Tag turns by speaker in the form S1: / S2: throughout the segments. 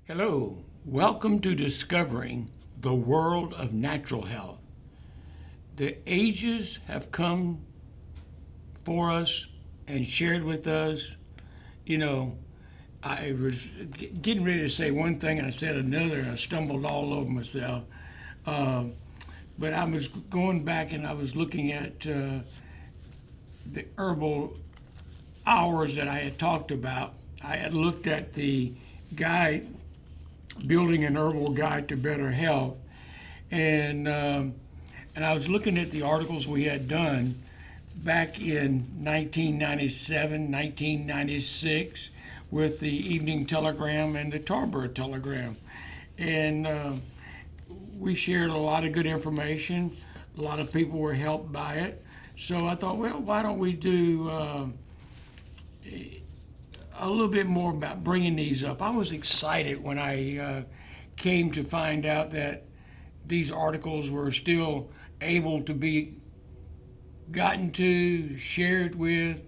S1: Hello, welcome to Discovering the World of Natural Health. The ages have come for us and shared with us. You know, I was getting ready to say one thing and I said another and I stumbled all over myself. Uh, but I was going back and I was looking at the herbal hours that I had talked about. I had looked at the guide, Building an Herbal Guide to Better Health, and and I was looking at the articles we had done back in 1997, 1996, with the Evening Telegram and the Tarboro Telegram, and we shared a lot of good information. A lot of people were helped by it. So I thought, well, why don't we do a little bit more about bringing these up? I was excited when I came to find out that these articles were still able to be gotten to, shared with,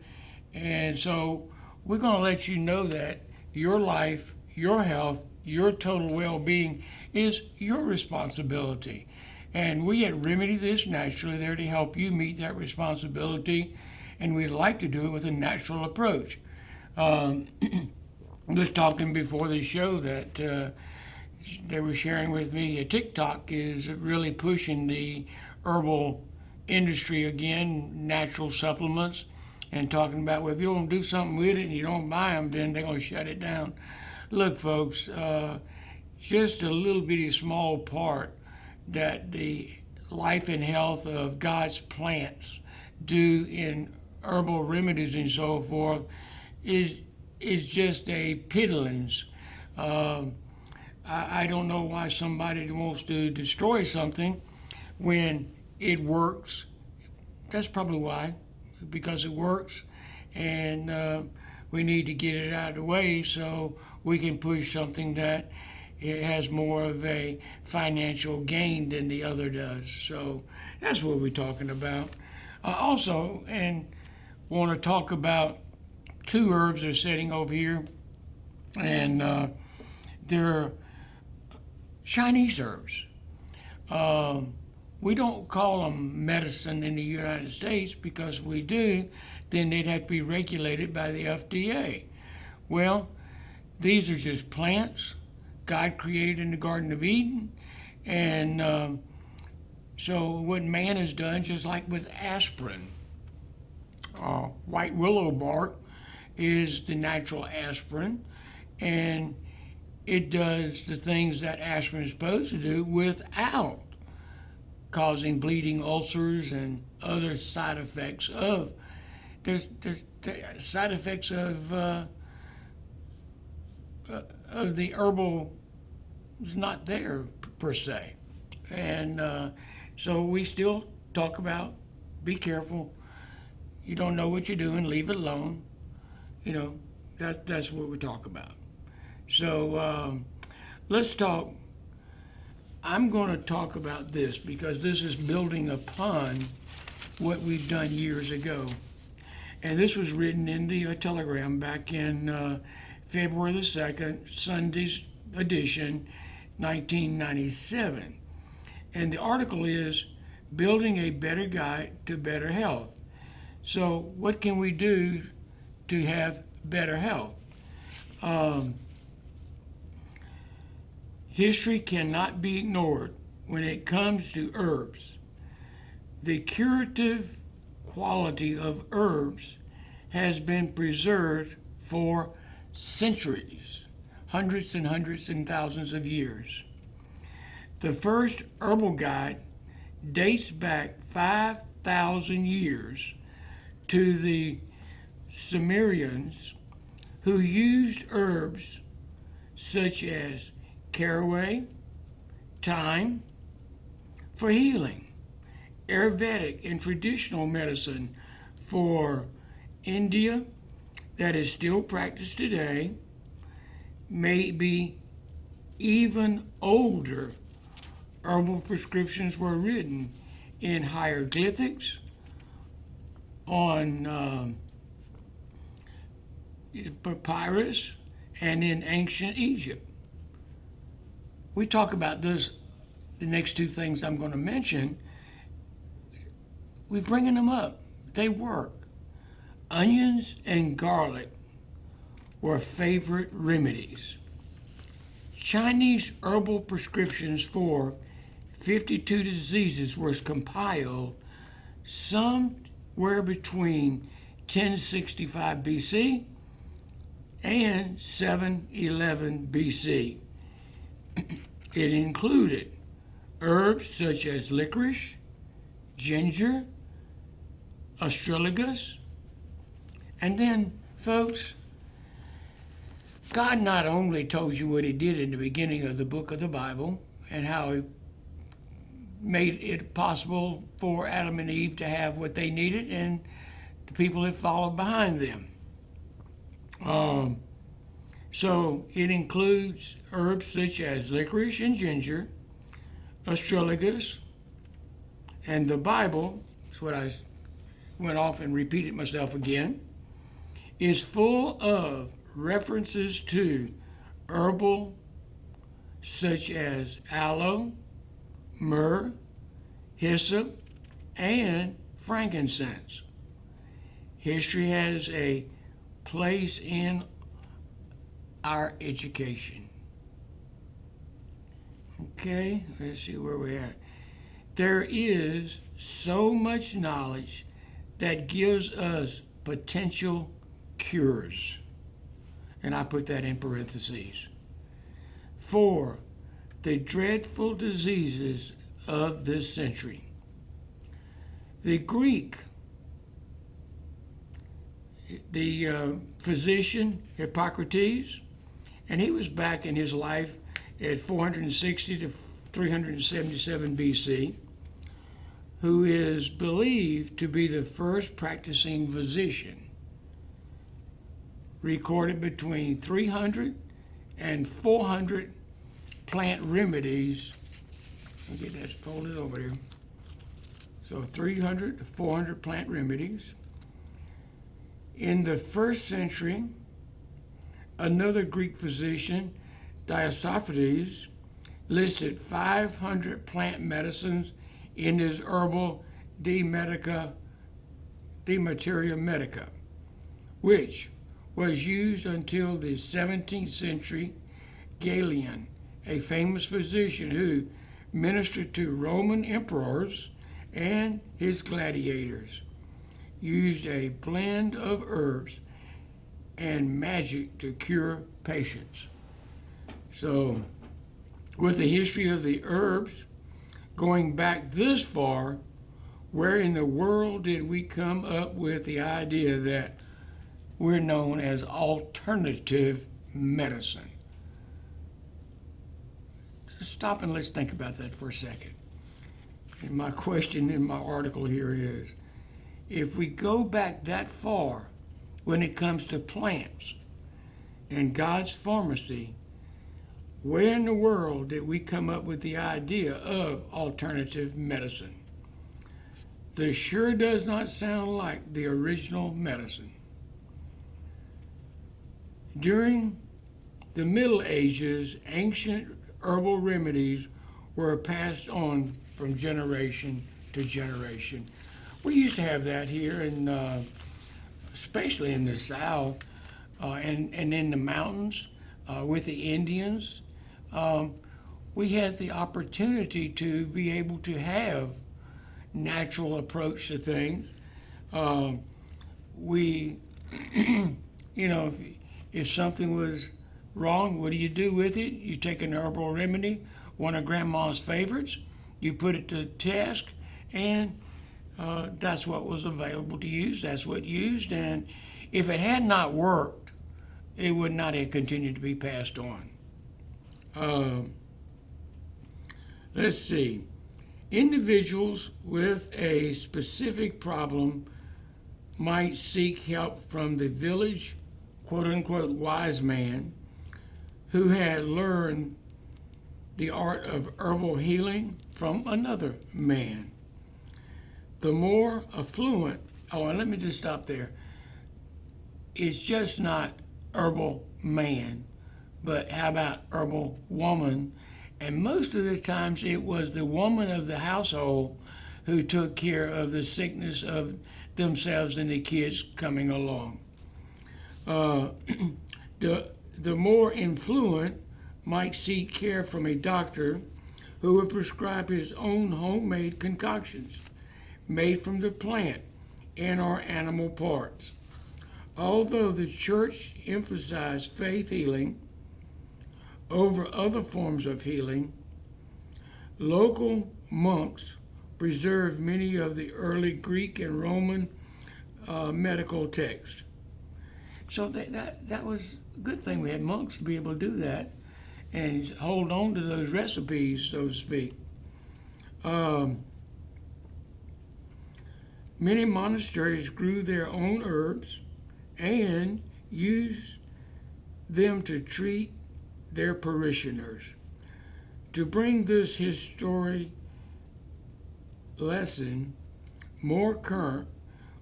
S1: and so we're going to let you know that your life, your health, your total well-being is your responsibility. And we at Remedy This Naturally there to help you meet that responsibility, and we like to do it with a natural approach. Um, I was talking before the show that they were sharing with me TikTok is really pushing the herbal industry again, natural supplements, and talking about, well, if you don't do something with it and you don't buy them, then they're going to shut it down. Look, folks, just a little bitty small part that the life and health of God's plants do in herbal remedies and so forth is just a piddlings. Um, I don't know why somebody wants to destroy something when it works. That's probably why, because it works, and we need to get it out of the way so we can push something that it has more of a financial gain than the other does. So that's what we're talking about. Also, and want to talk about two herbs that are sitting over here, and they're Chinese herbs. Um, we don't call them medicine in the United States because if we do, then they'd have to be regulated by the FDA. Well, these are just plants God created in the Garden of Eden, and so what man has done, just like with aspirin, white willow bark is the natural aspirin, and it does the things that aspirin is supposed to do without causing bleeding ulcers and other side effects of there's side effects of the herbal is not there per se, and so we still talk about be careful. You don't know what you're doing, leave it alone. You know, that's what we talk about. So let's talk. I'm going to talk about this because this is building upon what we've done years ago. And this was written in the Telegram back in February the 2nd, Sunday's edition, 1997. And the article is Building a Better Guide to Better Health. So, what can we do to have better health? Um, History cannot be ignored when it comes to herbs. The curative quality of herbs has been preserved for centuries, hundreds and hundreds and thousands of years. The first herbal guide dates back 5,000 years to the Sumerians who used herbs such as caraway, thyme for healing, Ayurvedic and traditional medicine for India that is still practiced today, maybe even older herbal prescriptions were written in hieroglyphics, on papyrus, and in ancient Egypt. we talk about this, the next two things I'm going to mention, we're bringing them up. They work. Onions and garlic were favorite remedies. Chinese herbal prescriptions for 52 diseases were compiled somewhere between 1065 BC and 711 BC. It included herbs such as licorice, ginger, astragalus, and then, folks, God not only told you what he did in the beginning of the book of the Bible and how he made it possible for Adam and Eve to have what they needed and the people that followed behind them. So it includes herbs such as licorice and ginger, astragalus, and the Bible, that's what I went off and repeated myself again, is full of references to herbal such as aloe, myrrh, hyssop, and frankincense. History has a place in our education. Okay, let's see where we're at. There is so much knowledge that gives us potential cures. And I put that in parentheses. For the dreadful diseases of this century. The Greek, the physician Hippocrates, and he was back in his life at 460 to 377 BC, who is believed to be the first practicing physician, recorded between 300 and 400 plant remedies. I'll get that folded over there. So 300 to 400 plant remedies. In the first century, another Greek physician, Dioscorides, listed 500 plant medicines in his herbal De Materia Medica, which was used until the 17th century. Galen, a famous physician who ministered to Roman emperors and his gladiators, used a blend of herbs and magic to cure patients. So, with the history of the herbs going back this far, where in the world did we come up with the idea that we're known as alternative medicine? Just stop and let's think about that for a second. And my question in my article here is, if we go back that far when it comes to plants and God's pharmacy, where in the world did we come up with the idea of alternative medicine? This sure does not sound like the original medicine. During the Middle Ages, ancient herbal remedies were passed on from generation to generation. We used to have that here, especially in the South and in the mountains with the Indians. We had the opportunity to be able to have natural approach to things. We, if something was wrong, what do you do with it? You take an herbal remedy, one of Grandma's favorites, you put it to task, and that's what was available to use. That's what used, and if it had not worked, it would not have continued to be passed on. Let's see. Individuals with a specific problem might seek help from the village, quote-unquote, wise man who had learned the art of herbal healing from another man. The more affluent, and let me just stop there. It's just not herbal man, but how about herbal woman And most of the times it was the woman of the household who took care of the sickness of themselves and the kids coming along. Uh, the more influent might seek care from a doctor who would prescribe his own homemade concoctions made from the plant and or animal parts. Although the church emphasized faith healing over other forms of healing, local monks preserved many of the early Greek and Roman medical texts. So that was a good thing. We had monks to be able to do that and hold on to those recipes, so to speak. Many monasteries grew their own herbs and used them to treat their parishioners. To bring this history lesson more current,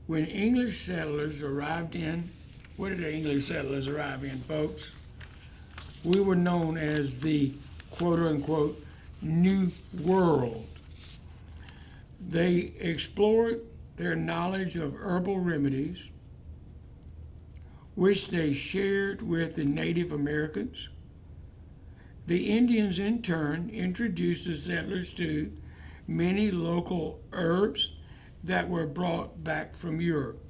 S1: when English settlers arrived in, what did the English settlers arrive in, folks? We were known as the quote-unquote New World. They explored their knowledge of herbal remedies, which they shared with the Native Americans. The Indians, in turn, introduced the settlers to many local herbs that were brought back from Europe.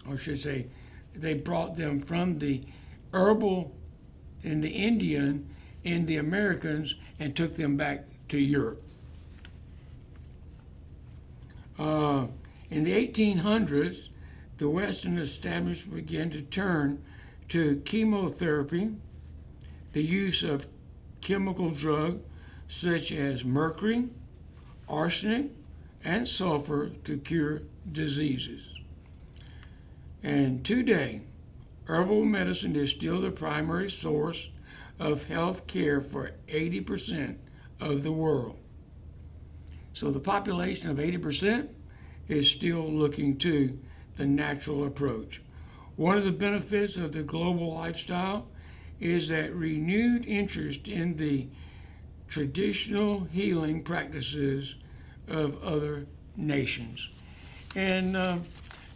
S1: Or I should say, they brought them from the herbal and the Indian and the Americans and took them back to Europe. In the 1800s, the Western establishment began to turn to chemotherapy, the use of chemical drugs such as mercury, arsenic, and sulfur to cure diseases. And today, herbal medicine is still the primary source of health care for 80% of the world. So the population of 80% is still looking to the natural approach. One of the benefits of the global lifestyle is that renewed interest in the traditional healing practices of other nations. And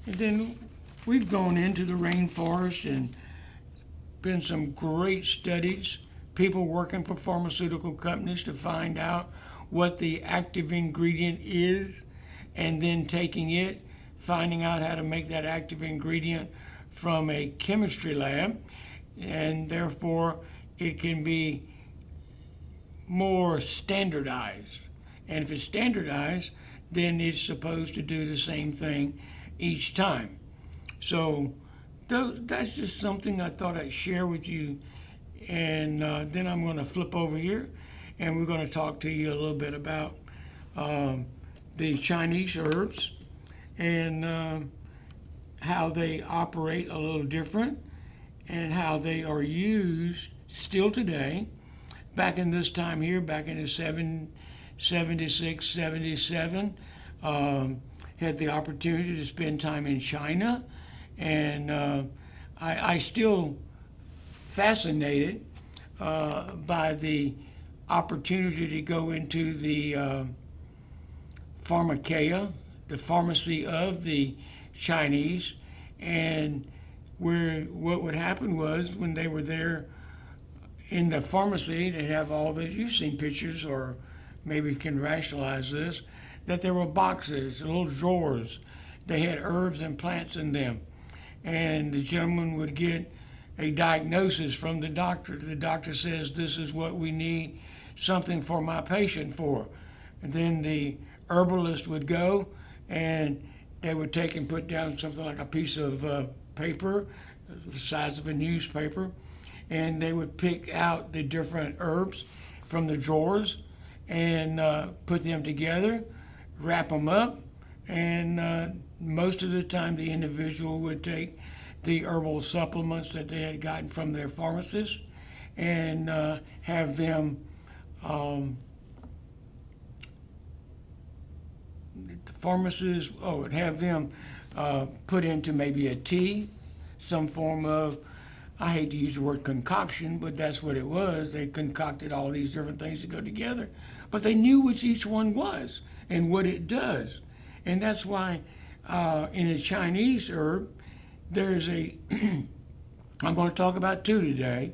S1: then we've gone into the rainforest and been some great studies, people working for pharmaceutical companies to find out what the active ingredient is, and then taking it, finding out how to make that active ingredient from a chemistry lab, and therefore it can be more standardized. And if it's standardized, then it's supposed to do the same thing each time. So that's just something I thought I'd share with you. And then I'm going to flip over here and we're going to talk to you a little bit about the Chinese herbs and how they operate a little different and how they are used still today. Back in this time here, back in the 76, 77, had the opportunity to spend time in China, and I still fascinated by the opportunity to go into the pharmakeia, the pharmacy of the Chinese, and where what would happen was when they were there in the pharmacy, they have all the, you've seen pictures or maybe you can rationalize this, that there were boxes, little drawers. They had herbs and plants in them. And the gentleman would get a diagnosis from the doctor. The doctor says, this is what we need something for my patient for. And then the herbalist would go and they would take and put down something like a piece of paper, the size of a newspaper, and they would pick out the different herbs from the drawers and put them together, wrap them up, and most of the time the individual would take the herbal supplements that they had gotten from their pharmacist and have them the pharmacist would have them put into maybe a tea, some form of I hate to use the word concoction, but that's what it was. They concocted all these different things to go together, but they knew which each one was and what it does. And that's why in a Chinese herb, there's a, I'm going to talk about two today.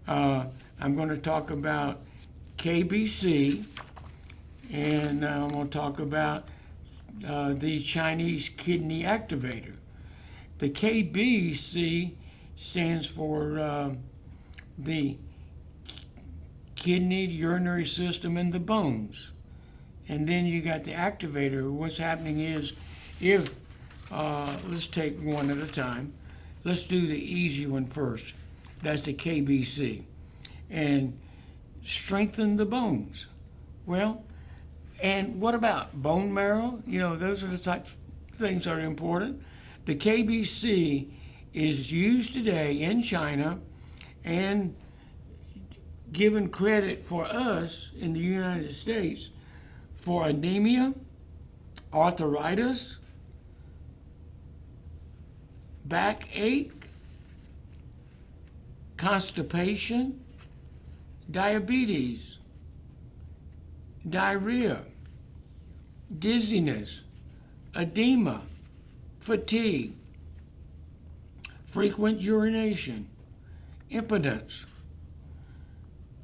S1: I'm going to talk about KBC, and I'm going to talk about the Chinese kidney activator. The KBC stands for the kidney, urinary system, and the bones. And then you got the activator. What's happening is, if, let's take one at a time. Let's do the easy one first. That's the KBC. And strengthen the bones. Well, and what about bone marrow? You know, those are the types of things that are important. The KBC is used today in China and given credit for us in the United States for anemia, arthritis, backache, constipation, diabetes, diarrhea, dizziness, edema, fatigue, frequent urination, impotence.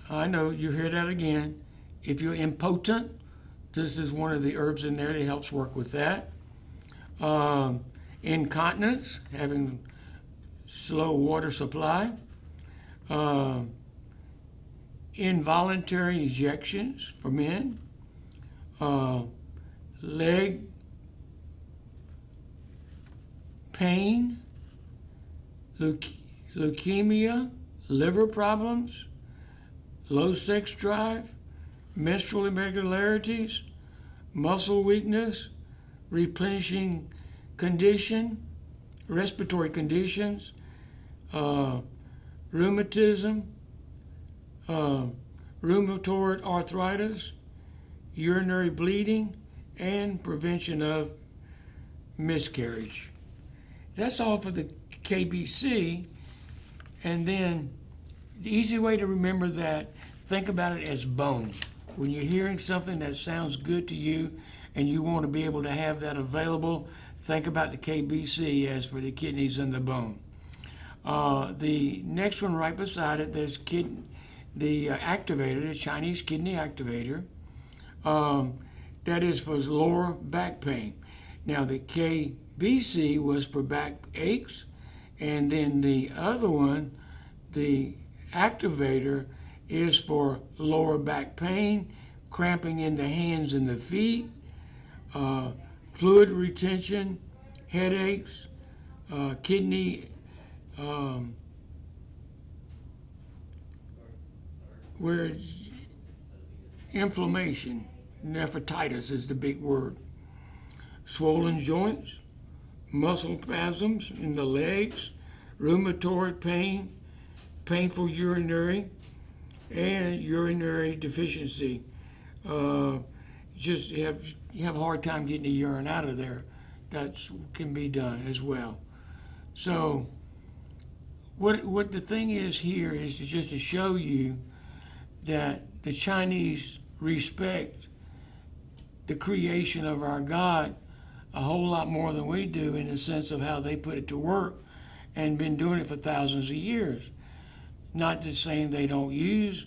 S1: I know you hear that again. If you're impotent, this is one of the herbs in there that helps work with that. Incontinence, having slow water supply. Involuntary ejections for men. Leg pain, leukemia, liver problems, low sex drive, menstrual irregularities, muscle weakness, replenishing condition, respiratory conditions, rheumatism, rheumatoid arthritis, urinary bleeding, and prevention of miscarriage. That's all for the KBC. And then the easy way to remember that, think about it as bone. When you're hearing something that sounds good to you and you want to be able to have that available, think about the KBC as for the kidneys and the bone. The next one right beside it, there's the activator, the Chinese kidney activator. That is for lower back pain. Now the KBC was for back aches, and then the other one, the activator, is for lower back pain, cramping in the hands and the feet, fluid retention, headaches, kidney where inflammation, nephritis is the big word, swollen joints, muscle spasms in the legs, rheumatoid pain, painful urinary, and urinary deficiency. Just you have a hard time getting the urine out of there. That can be done as well. So what the thing is here is just to show you that the Chinese respect the creation of our God a whole lot more than we do, in the sense of how they put it to work and been doing it for thousands of years. Not just saying they don't use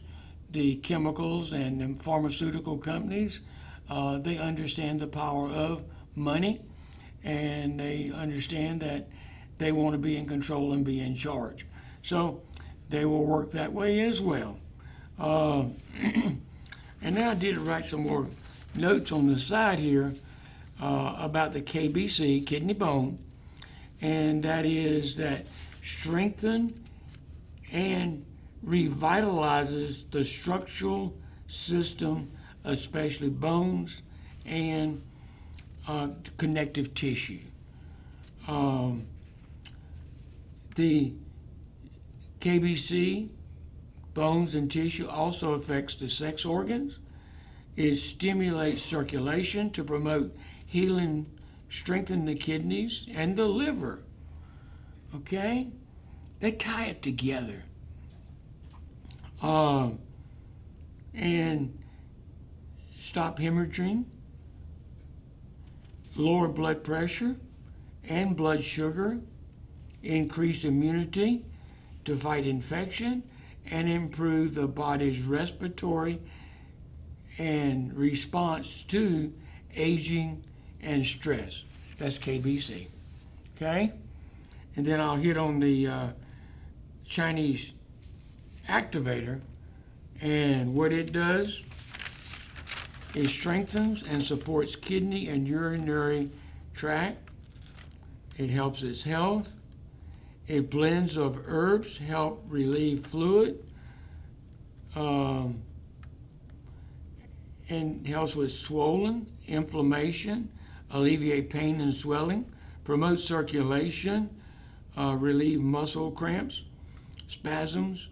S1: the chemicals and the pharmaceutical companies. They understand the power of money, and they understand that they want to be in control and be in charge. So they will work that way as well. And now I did write some more notes on the side here about the KBC, kidney bone, and that is that strengthen and revitalizes the structural system, especially bones and connective tissue. The KBC, bones and tissue, also affects the sex organs. It stimulates circulation to promote healing, strengthen the kidneys and the liver. Okay? They tie it together. And stop hemorrhaging, lower blood pressure and blood sugar, increase immunity to fight infection, and improve the body's respiratory and response to aging and stress. That's KBC. Okay? And then I'll hit on the Chinese Activator, and what it does, it strengthens and supports kidney and urinary tract. It helps its health. It blends of herbs help relieve fluid, and helps with swollen, inflammation, alleviate pain and swelling, promote circulation, relieve muscle cramps, spasms,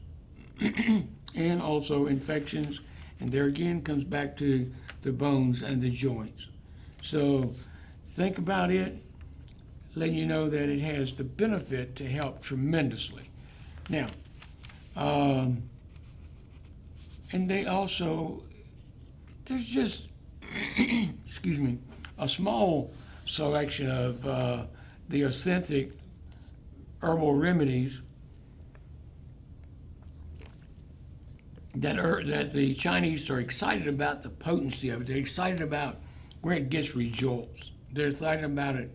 S1: and also infections. And there again comes back to the bones and the joints. So think about it, letting you know that it has the benefit to help tremendously. Now, and they also, there's just, excuse me, a small selection of the authentic herbal remedies that the Chinese are excited about the potency of it. They're excited about where it gets results. They're excited about it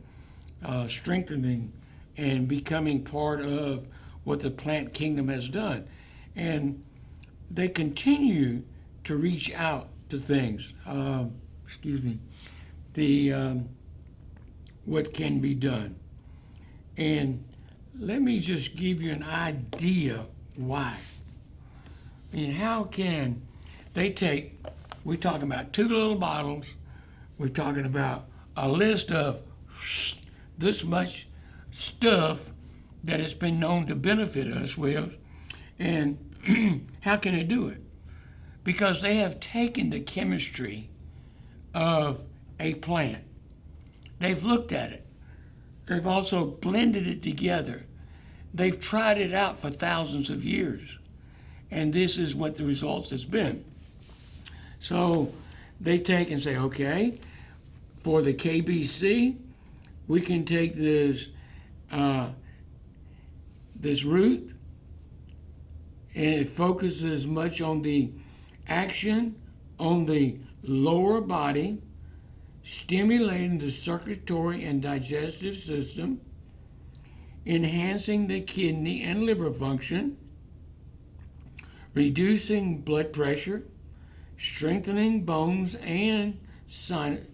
S1: strengthening and becoming part of what the plant kingdom has done. And they continue to reach out to things. What can be done. And let me just give you an idea why. I mean, how can they take, we're talking about 2 little bottles, we're talking about a list of this much stuff that has been known to benefit us with, and how can they do it? Because they have taken the chemistry of a plant. They've looked at it. They've also blended it together. They've tried it out for thousands of years. And this is what the results has been. So they take and say, okay, for the KBC, we can take this root, and it focuses much on the action on the lower body, stimulating the circulatory and digestive system, enhancing the kidney and liver function, reducing blood pressure, strengthening bones and sinuses,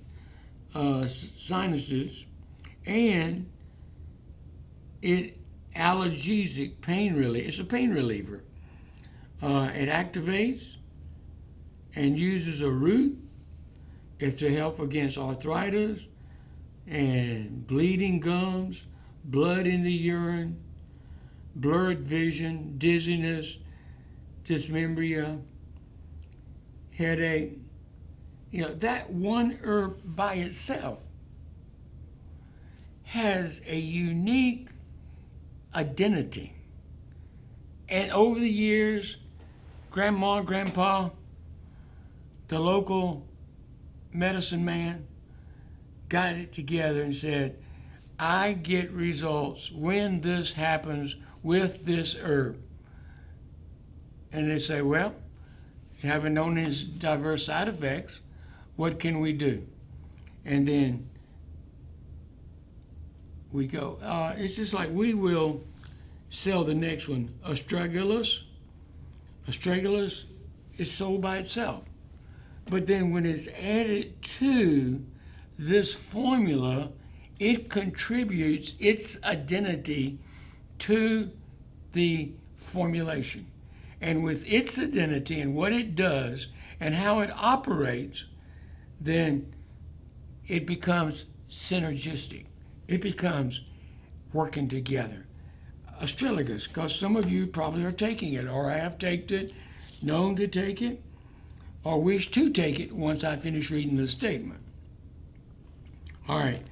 S1: and it analgesic pain relief. It's a pain reliever. It activates and uses a root. It's to help against arthritis and bleeding gums, blood in the urine, blurred vision, dizziness, dysmenorrhea, headache. You know, that one herb by itself has a unique identity. And over the years, Grandma, Grandpa, the local medicine man got it together and said, I get results when this happens with this herb. And they say, well, having known its diverse side effects, what can we do? And then we go. It's just like we will sell the next one. Astragalus is sold by itself. But then when it's added to this formula, it contributes its identity to the formulation. And with its identity and what it does and how it operates, then it becomes synergistic. It becomes working together. Astragalus, because some of you probably are taking it, or have taken it, known to take it, or wish to take it once I finish reading the statement. All right.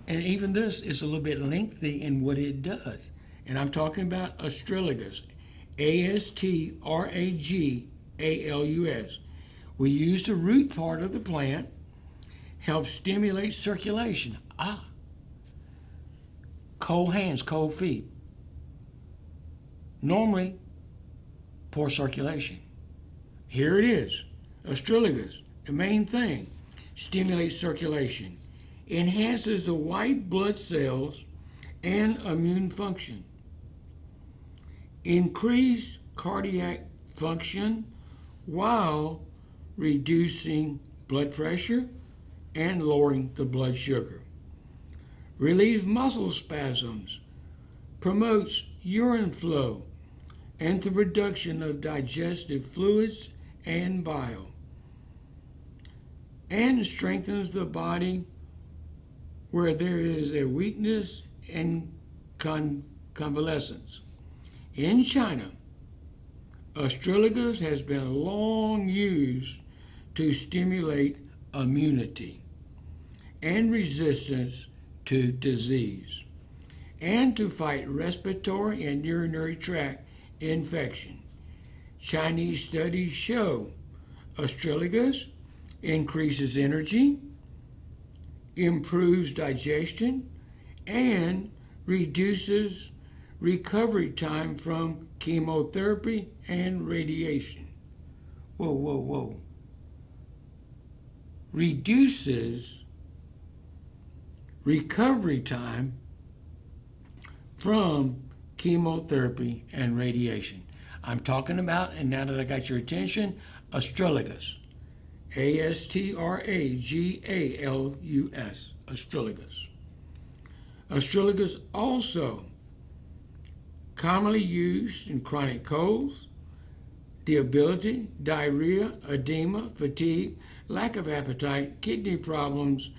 S1: And even this is a little bit lengthy in what it does. And I'm talking about astragalus, Astragalus. We use the root part of the plant, helps stimulate circulation. Cold hands, cold feet. Normally, poor circulation. Here it is, astragalus, the main thing, stimulates circulation, enhances the white blood cells and immune function, increase cardiac function while reducing blood pressure and lowering the blood sugar, relieves muscle spasms, promotes urine flow and the production of digestive fluids and bile, and strengthens the body where there is a weakness and convalescence. In China, astragalus has been long used to stimulate immunity and resistance to disease, and to fight respiratory and urinary tract infection. Chinese studies show astragalus increases energy, improves digestion, and reduces recovery time from chemotherapy and radiation. Whoa. Reduces recovery time from chemotherapy and radiation. I'm talking about, and now that I got your attention, astragalus. Astragalus. Astragalus. Astragalus also commonly used in chronic colds, debility, diarrhea, edema, fatigue, lack of appetite, kidney problems,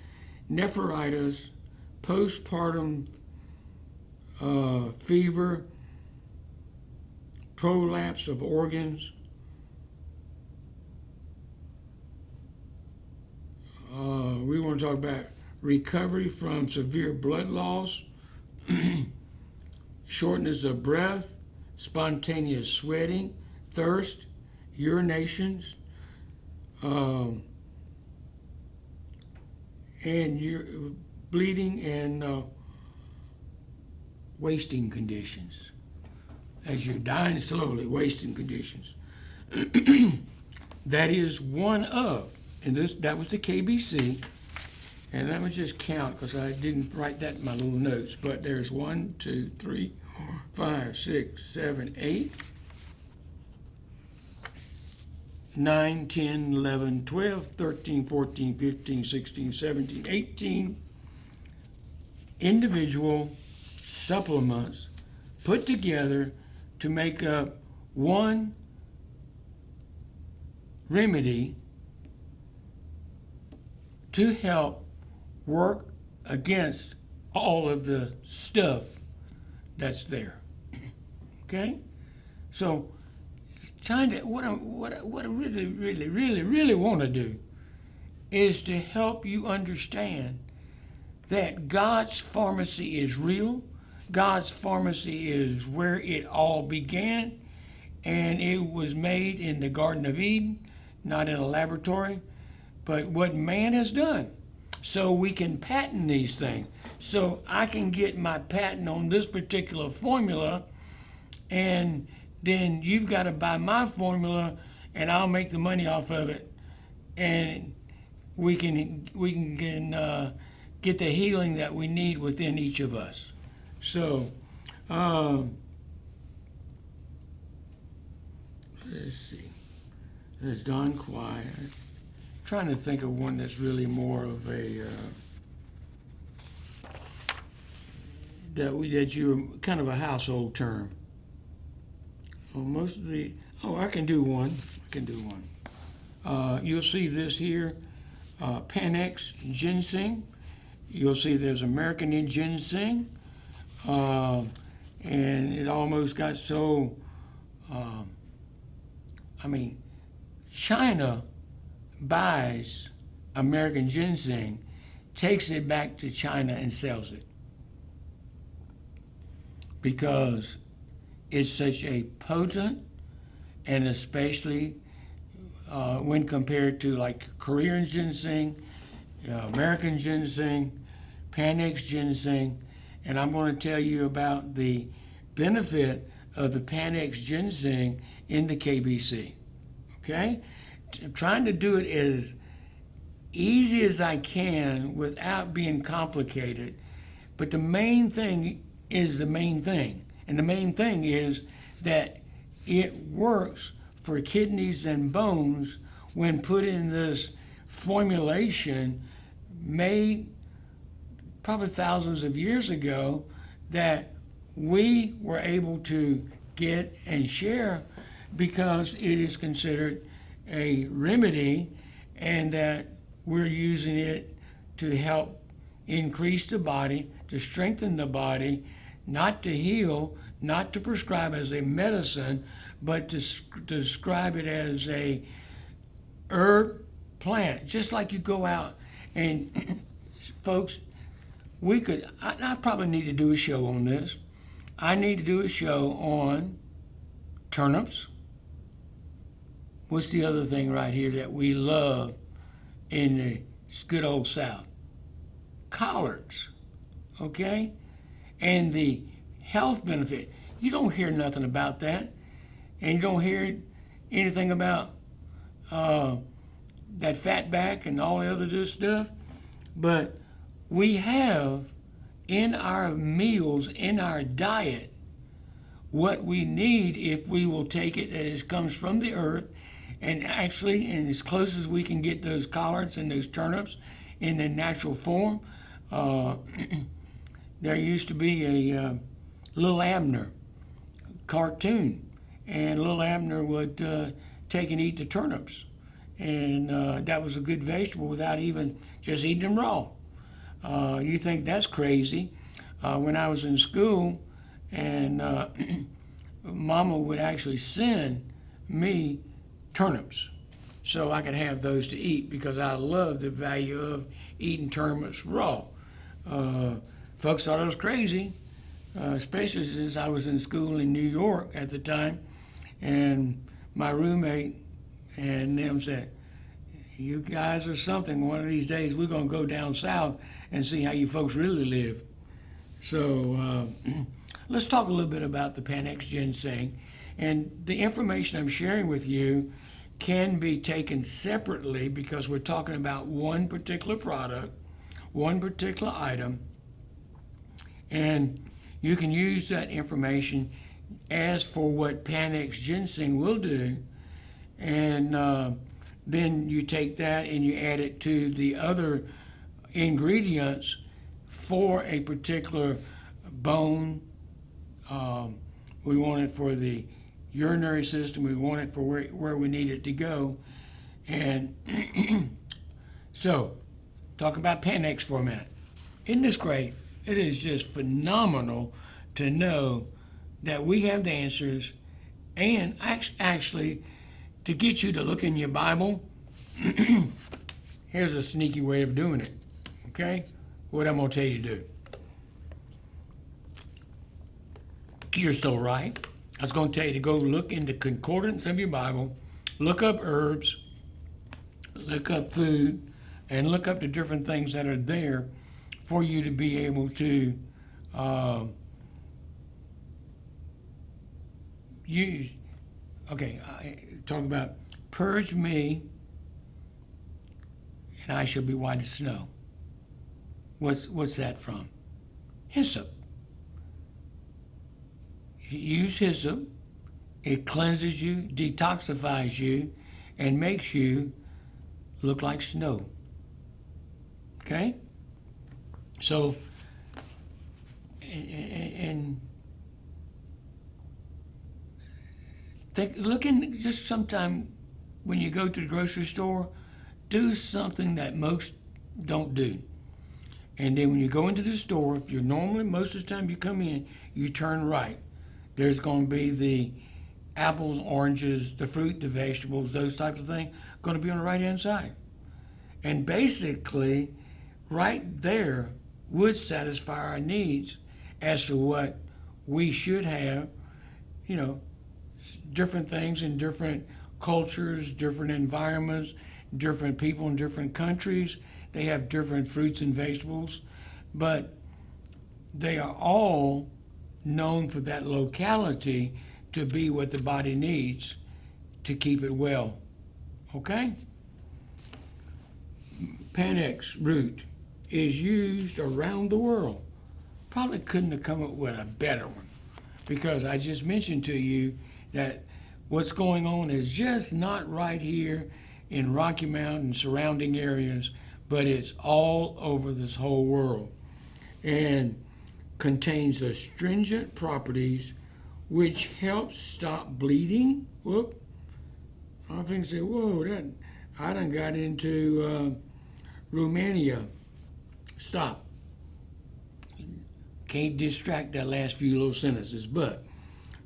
S1: nephritis, postpartum fever, prolapse of organs, we want to talk about recovery from severe blood loss, shortness of breath, spontaneous sweating, thirst, urinations, and bleeding and wasting conditions. As you're dying slowly, wasting conditions. That is one of, and that was the KBC. And let me just count because I didn't write that in my little notes. But there's 1, 2, 3, 4, 5, 6, 7, 8, 9, 10, 11, 12, 13, 14, 15, 16, 17, 18 individual supplements put together to make up one remedy to help work against all of the stuff that's there. Okay? So trying to what I really want to do is to help you understand that God's pharmacy is real. God's pharmacy is where it all began, and it was made in the Garden of Eden, not in a laboratory, but what man has done. So we can patent these things. So I can get my patent on this particular formula, and then you've got to buy my formula, and I'll make the money off of it, and we can get the healing that we need within each of us. So, let's see. There's Don Quiet. Trying to think of one that's really more of a that you're kind of a household term. Well, I can do one. You'll see this here, Panex ginseng. You'll see there's American in ginseng, and it almost got so. China buys American ginseng takes it back to China and sells it because it's such a potent, and especially when compared to like Korean ginseng, American ginseng, Panax ginseng, and I'm going to tell you about the benefit of the Panax ginseng in the KBC. Okay? I'm trying to do it as easy as I can without being complicated, but the main thing is the main thing. And the main thing is that it works for kidneys and bones when put in this formulation made probably thousands of years ago that we were able to get and share because it is considered a remedy, and that we're using it to help increase the body, to strengthen the body, not to heal, not to prescribe as a medicine, but to describe it as a herb plant. Just like you go out and, folks, I probably need to do a show on this. I need to do a show on turnips. What's the other thing right here that we love in the good old South? Collards, okay? And the health benefit. You don't hear nothing about that. And you don't hear anything about that fat back and all the other stuff. But we have in our meals, in our diet, what we need if we will take it as it comes from the earth, and actually, and as close as we can get those collards and those turnips in their natural form. There used to be a Little Abner cartoon, and Little Abner would take and eat the turnips, and that was a good vegetable without even just eating them raw. You think that's crazy? When I was in school, and Mama would actually send me turnips so I could have those to eat because I love the value of eating turnips raw. Folks thought I was crazy, especially since I was in school in New York at the time, and my roommate and them said, "You guys are something. One of these days we're going to go down south and see how you folks really live." So let's talk a little bit about the Panax ginseng. And the information I'm sharing with you can be taken separately because we're talking about one particular product, one particular item, and you can use that information as for what Panax ginseng will do, and then you take that and you add it to the other ingredients for a particular bone. We want it for the urinary system. We want it for where we need it to go. And so, talk about Panax for a minute. Isn't this great? It is just phenomenal to know that we have the answers, and actually to get you to look in your Bible. Here's a sneaky way of doing it, okay? What I'm going to tell you to do. You're so right. I was going to tell you to go look in the concordance of your Bible, look up herbs, look up food, and look up the different things that are there for you to be able to use. Okay, talk about purge me, and I shall be white as snow. What's that from? Hyssop. Use hyssop. It cleanses you, detoxifies you, and makes you look like snow. Okay? So, and look in just sometime when you go to the grocery store, do something that most don't do. And then when you go into the store, if you're normally, most of the time you come in, you turn right. There's going to be the apples, oranges, the fruit, the vegetables, those types of things, going to be on the right-hand side. And basically, right there would satisfy our needs as to what we should have, you know, different things in different cultures, different environments, different people in different countries. They have different fruits and vegetables, but they are all known for that locality to be what the body needs to keep it well. Okay? Panax root is used around the world. Probably couldn't have come up with a better one, because I just mentioned to you that what's going on is just not right here in Rocky Mountain and surrounding areas, but it's all over this whole world, and contains astringent properties which help stop bleeding. Whoop. I think say, whoa, that I done got into Romania. Stop. Can't distract that last few little sentences, but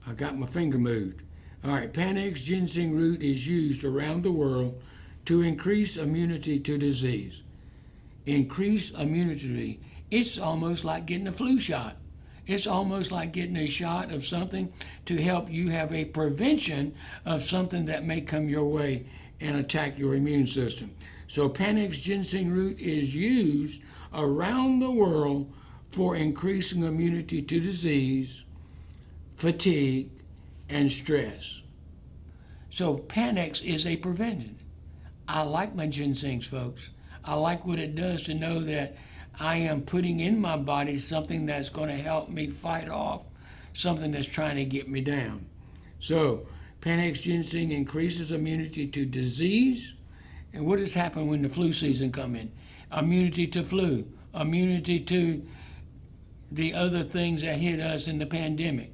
S1: I got my finger moved. All right, Panax ginseng root is used around the world to increase immunity to disease. Increase immunity. It's almost like getting a flu shot. It's almost like getting a shot of something to help you have a prevention of something that may come your way and attack your immune system. So Panax ginseng root is used around the world for increasing immunity to disease, fatigue, and stress. So Panax is a prevention. I like my ginsengs, folks. I like what it does to know that I am putting in my body something that's going to help me fight off something that's trying to get me down. So Panax ginseng increases immunity to disease. And what has happened when the flu season come in? Immunity to flu, immunity to the other things that hit us in the pandemic.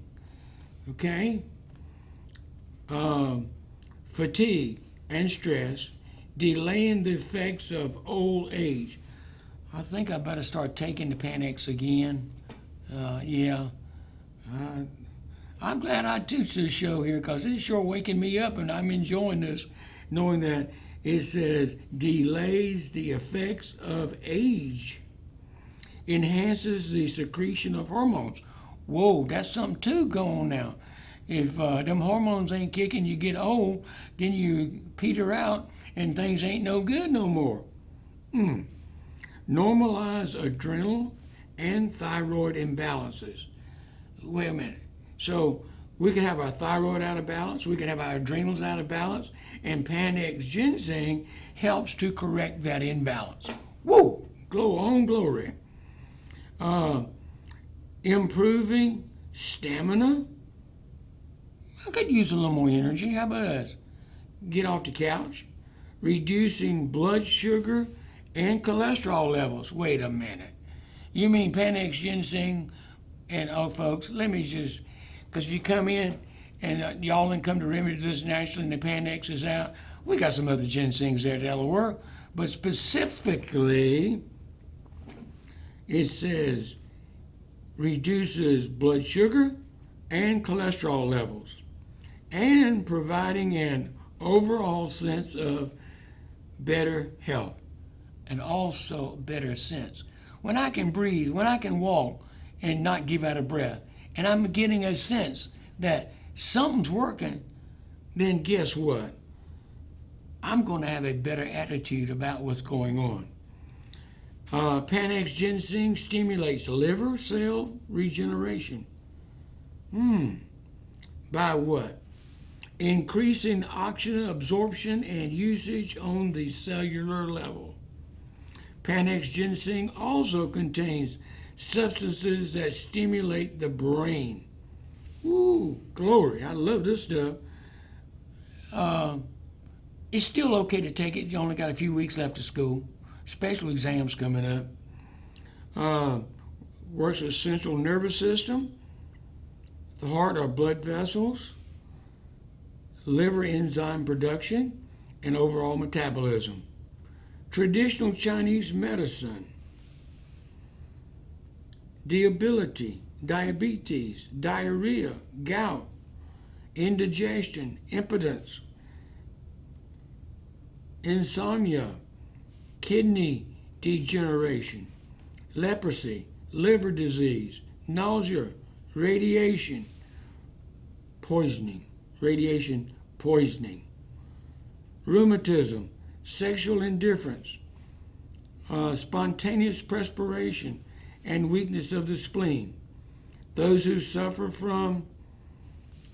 S1: Okay? Fatigue and stress, delaying the effects of old age. I think I better start taking the Panax again. I'm glad I teach this show here, because it's sure waking me up, and I'm enjoying this, knowing that it says delays the effects of age, enhances the secretion of hormones. Whoa, that's something too going on now. If them hormones ain't kicking, you get old, then you peter out, and things ain't no good no more. Normalize adrenal and thyroid imbalances. Wait a minute. So we can have our thyroid out of balance, we can have our adrenals out of balance, and Panax ginseng helps to correct that imbalance. Whoa! Glory. Improving stamina. I could use a little more energy. How about us? Get off the couch. Reducing blood sugar and cholesterol levels. Wait a minute. You mean Panax ginseng? And folks, let me just, because if you come in and y'all didn't come to remedy this naturally and the Panax is out, we got some other ginsengs there that'll work. But specifically, it says reduces blood sugar and cholesterol levels, and providing an overall sense of better health, and also better sense. When I can breathe, when I can walk and not give out a breath, and I'm getting a sense that something's working, then guess what? I'm going to have a better attitude about what's going on. Panax ginseng stimulates liver cell regeneration. By what? Increasing oxygen absorption and usage on the cellular level. Panax ginseng also contains substances that stimulate the brain. Ooh, glory. I love this stuff. It's still okay to take it. You only got a few weeks left of school. Special exams coming up. Works with central nervous system, the heart or blood vessels, liver enzyme production, and overall metabolism. Traditional Chinese medicine. Diabetes, diarrhea, gout, indigestion, impotence, insomnia, kidney degeneration, leprosy, liver disease, nausea, radiation poisoning, rheumatism, sexual indifference, spontaneous perspiration, and weakness of the spleen. Those who suffer from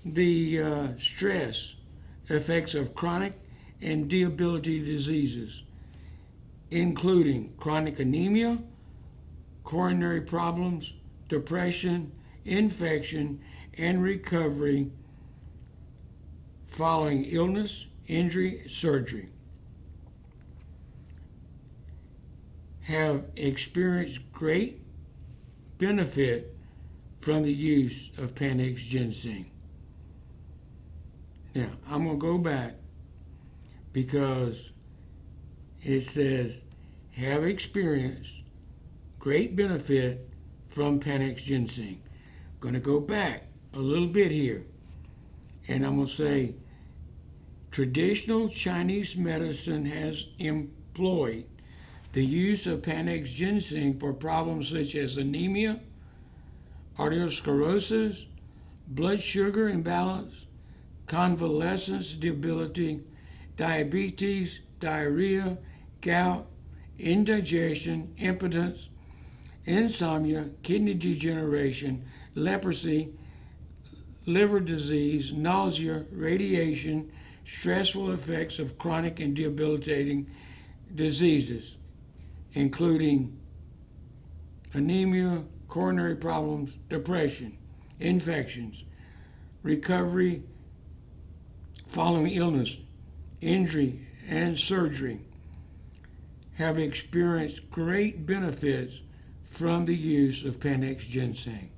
S1: the stress effects of chronic and debilitating diseases, including chronic anemia, coronary problems, depression, infection, and recovery following illness, injury, surgery, have experienced great benefit from the use of Panax ginseng. Now, I'm going to go back because it says, have experienced great benefit from Panax ginseng. I'm going to go back a little bit here, and I'm going to say, traditional Chinese medicine has employed the use of Panax ginseng for problems such as anemia, arteriosclerosis, blood sugar imbalance, convalescence, debility, diabetes, diarrhea, gout, indigestion, impotence, insomnia, kidney degeneration, leprosy, liver disease, nausea, radiation, stressful effects of chronic and debilitating diseases, including anemia, coronary problems, depression, infections, recovery following illness, injury, and surgery, have experienced great benefits from the use of Panax ginseng.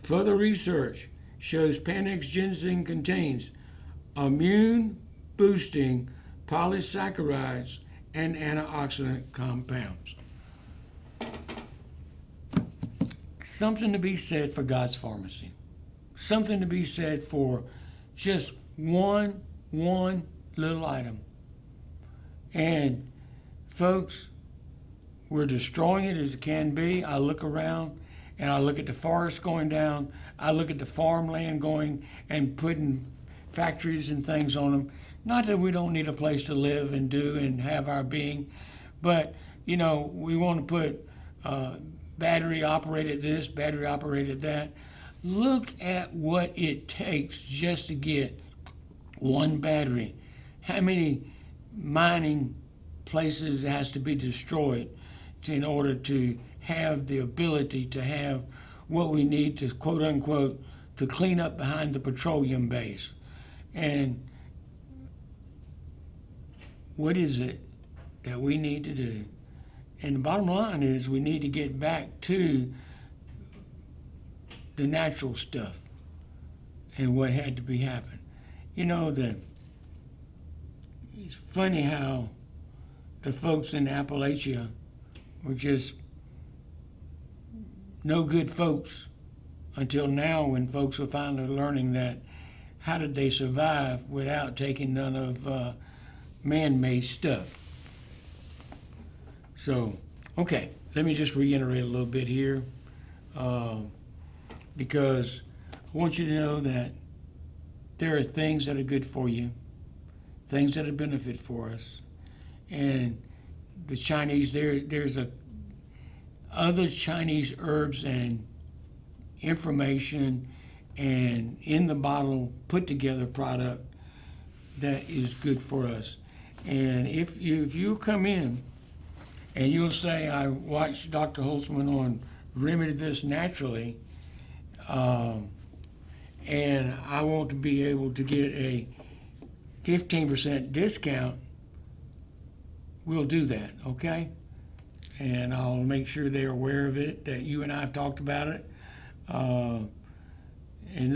S1: Further research shows Panax ginseng contains immune-boosting polysaccharides and antioxidant compounds. Something to be said for God's pharmacy. Something to be said for just one little item. And folks, we're destroying it as it can be. I look around and I look at the forest going down. I look at the farmland going and putting factories and things on them. Not that we don't need a place to live and do and have our being, but we want to put battery operated this, battery operated that. Look at what it takes just to get one battery. How many mining places has to be destroyed in order to have the ability to have what we need to, quote unquote, to clean up behind the petroleum base. And what is it that we need to do? And the bottom line is we need to get back to the natural stuff and what had to be happened. It's funny how the folks in Appalachia were just no good folks until now, when folks are finally learning that how did they survive without taking none of man-made stuff. So, okay, let me just reiterate a little bit here, because I want you to know that there are things that are good for you, things that are benefit for us, and the Chinese, there's other Chinese herbs and information and in the bottle put together product that is good for us. And if you come in and you'll say, I watched Dr. Holtzman on Remedy This Naturally, and I want to be able to get a 15% discount, we'll do that, okay? And I'll make sure they're aware of it, that you and I have talked about it. And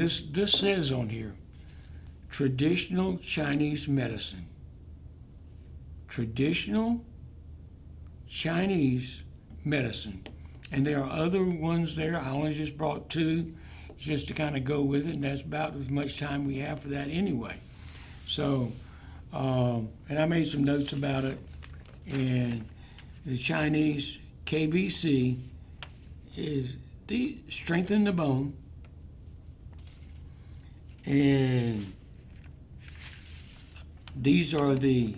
S1: this says on here, traditional Chinese medicine. Traditional Chinese medicine. And there are other ones there. I only just brought two just to kind of go with it, and that's about as much time we have for that anyway. So, and I made some notes about it, and The Chinese KBC is the strengthen the bone, and these are the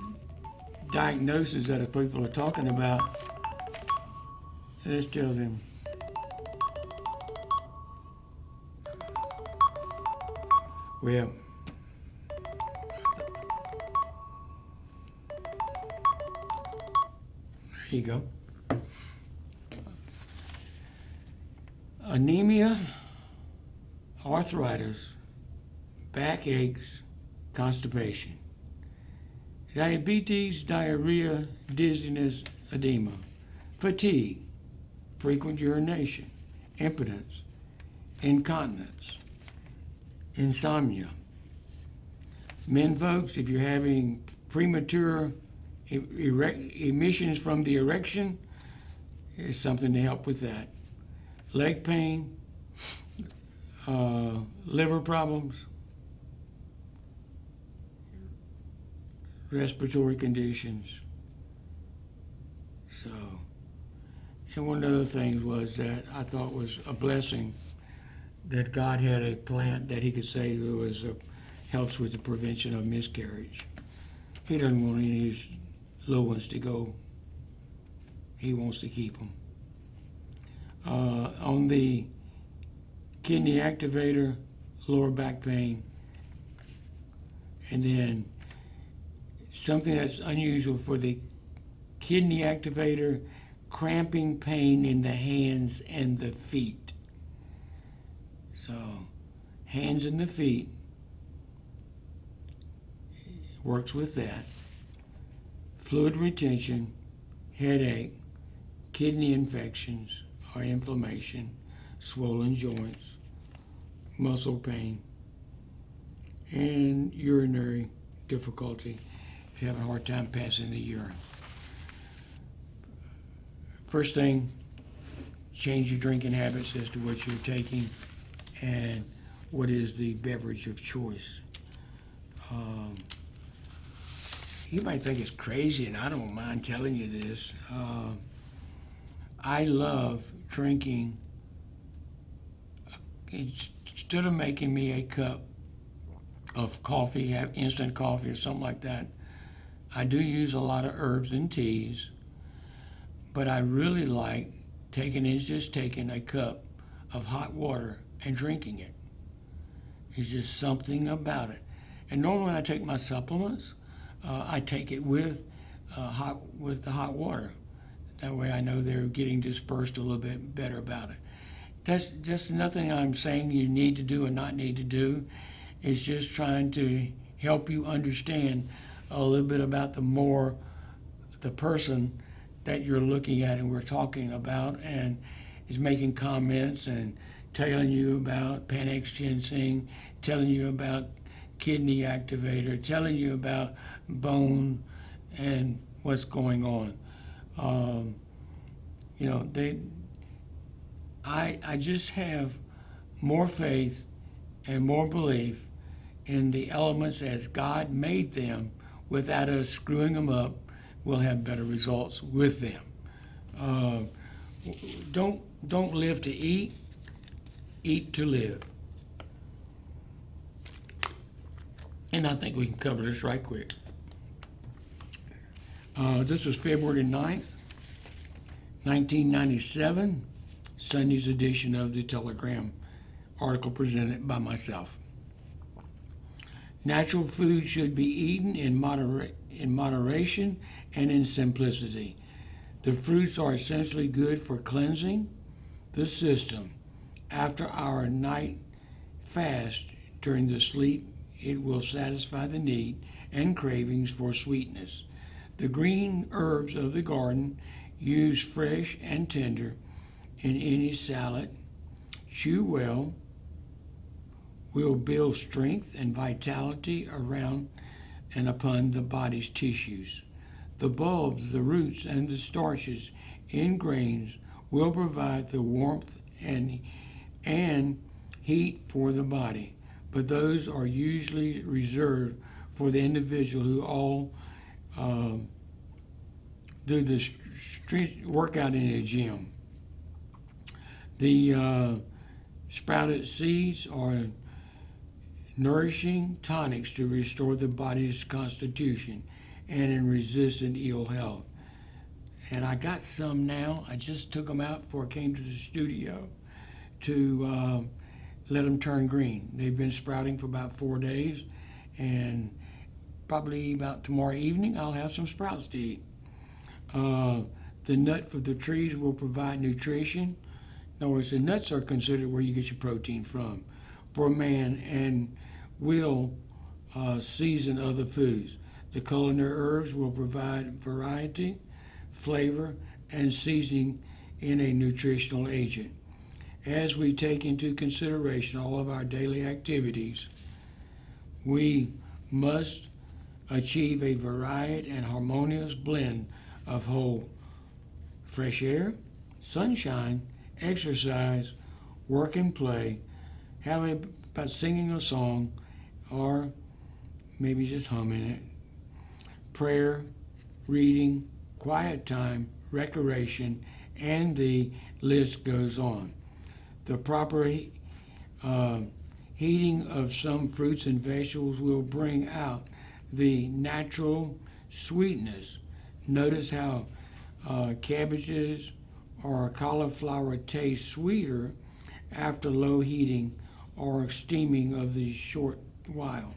S1: diagnoses that people are talking about. Let's tell them. Well, there you go. Anemia, arthritis, backaches, constipation, diabetes, diarrhea, dizziness, edema, fatigue, frequent urination, impotence, incontinence, insomnia. Men, folks, if you're having premature emissions from the erection, it's something to help with that. Leg pain, liver problems, respiratory conditions. So, and one of the other things was that I thought was a blessing that God had a plant that he could say helps with the prevention of miscarriage. He doesn't want any of his little ones to go. He wants to keep them. On the kidney activator, lower back pain, and then something that's unusual for the kidney activator, cramping pain in the hands and the feet. So, hands and the feet works with that. Fluid retention, headache, kidney infections or inflammation, swollen joints, muscle pain, and urinary difficulty if you have a hard time passing the urine. First thing, change your drinking habits as to what you're taking and what is the beverage of choice. You might think it's crazy, and I don't mind telling you this. I love drinking, instead of making me a cup of coffee, have instant coffee or something like that, I do use a lot of herbs and teas, but I really like taking a cup of hot water and drinking it. It's just something about it. And normally when I take my supplements, I take it with the hot water. That way I know they're getting dispersed a little bit better about it. That's just nothing I'm saying you need to do and not need to do. It's just trying to help you understand a little bit about the person that you're looking at and we're talking about, and is making comments and telling you about Panax ginseng, telling you about kidney activator, telling you about bone and what's going on. I just have more faith and more belief in the elements as God made them without us screwing them up. We'll have better results with them. Don't live to eat, eat to live. And I think we can cover this right quick. This was February 9th, 1997, Sunday's edition of the Telegram article presented by myself. Natural food should be eaten in moderation and in simplicity. The fruits are essentially good for cleansing the system. After our night fast during the sleep, it will satisfy the need and cravings for sweetness. The green herbs of the garden, used fresh and tender in any salad, chew well, will build strength and vitality around and upon the body's tissues. The bulbs, the roots, and the starches in grains will provide the warmth and heat for the body, but those are usually reserved for the individual who all do the workout in the gym. The sprouted seeds are nourishing tonics to restore the body's constitution and in resistant ill health. And I got some now. I just took them out before I came to the studio to let them turn green. They've been sprouting for about 4 days, and probably about tomorrow evening I'll have some sprouts to eat. The nut for the trees will provide nutrition. In other words, the nuts are considered where you get your protein from for man and will season other foods. The culinary herbs will provide variety, flavor, and seasoning in a nutritional agent. As we take into consideration all of our daily activities, we must achieve a varied and harmonious blend of whole fresh air, sunshine, exercise, work and play, about singing a song, or maybe just humming it, prayer, reading, quiet time, recreation, and the list goes on. The proper heating of some fruits and vegetables will bring out the natural sweetness. Notice how cabbages or cauliflower taste sweeter after low heating or steaming of the short while.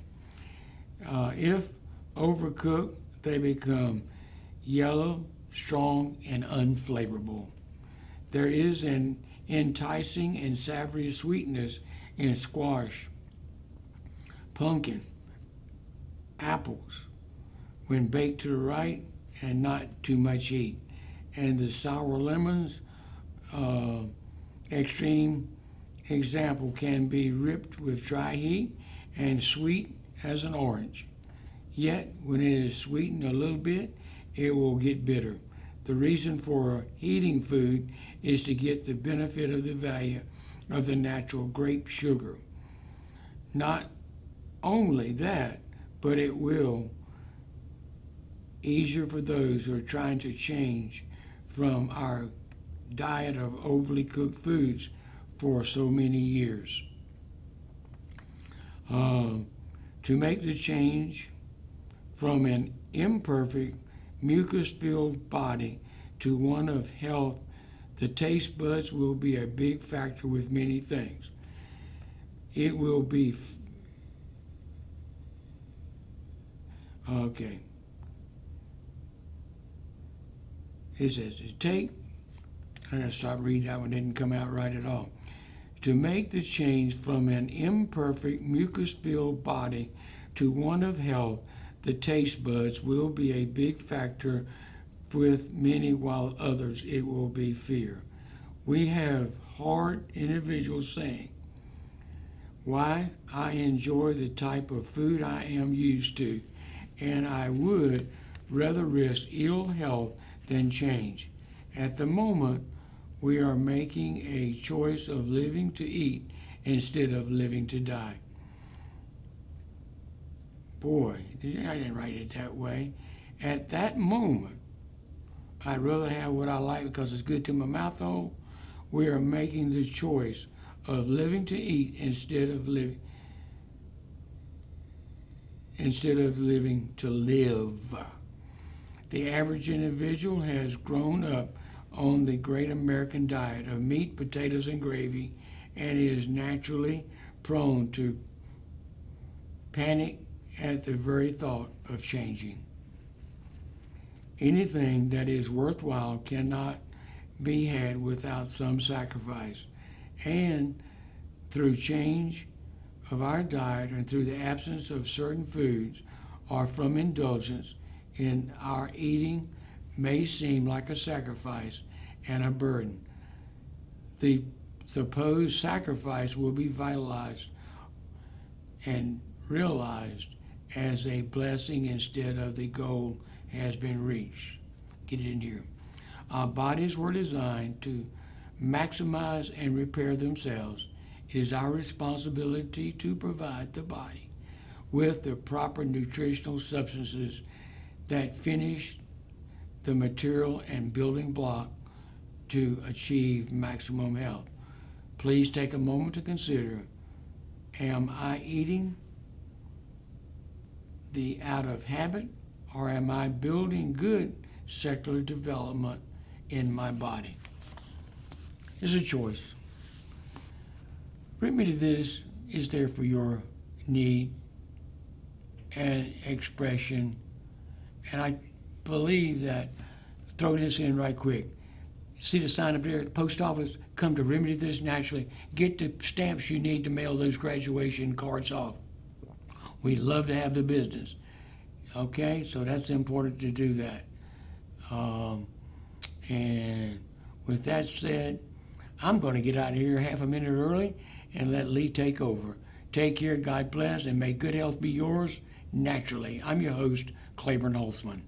S1: If overcooked, they become yellow, strong, and unflavorable. There is an enticing and savory sweetness in squash, pumpkin, apples, when baked to the right and not too much heat. And the sour lemons, extreme example, can be ripped with dry heat and sweet as an orange. Yet, when it is sweetened a little bit, it will get bitter. The reason for heating food is to get the benefit of the value of the natural grape sugar. Not only that, but it will easier for those who are trying to change from our diet of overly cooked foods for so many years. To make the change from an imperfect, mucus-filled body to one of health, the taste buds will be a big factor with many things. It will be okay. It says I'm gonna stop reading that one. Didn't come out right at all. To make the change from an imperfect, mucus-filled body to one of health, the taste buds will be a big factor with many, while others it will be fear. We have hard individuals saying, why I enjoy the type of food I am used to, and I would rather risk ill health than change. At the moment, we are making a choice of living to eat instead of living to die. Boy, I didn't write it that way. At that moment, I'd rather have what I like because it's good to my mouth hole. We are making the choice of living to eat instead of living to live. The average individual has grown up on the great American diet of meat, potatoes, and gravy, and is naturally prone to panic at the very thought of changing. Anything that is worthwhile cannot be had without some sacrifice, and through change of our diet and through the absence of certain foods or from indulgence in our eating may seem like a sacrifice and a burden. The supposed sacrifice will be vitalized and realized as a blessing instead of the goal has been reached. Get it in here. Our bodies were designed to maximize and repair themselves. It is our responsibility to provide the body with the proper nutritional substances that finish the material and building block to achieve maximum health. Please take a moment to consider, am I eating out of habit, or am I building good cellular development in my body? It's a choice. Remedy this is there for your need and expression. And I believe that, throw this in right quick. See the sign up there at the post office? Come to Remedy This Naturally. Get the stamps you need to mail those graduation cards off. We'd love to have the business. Okay, so that's important to do that. And with that said, I'm going to get out of here half a minute early and let Lee take over. Take care, God bless, and may good health be yours naturally. I'm your host, Claiborne Holtzman.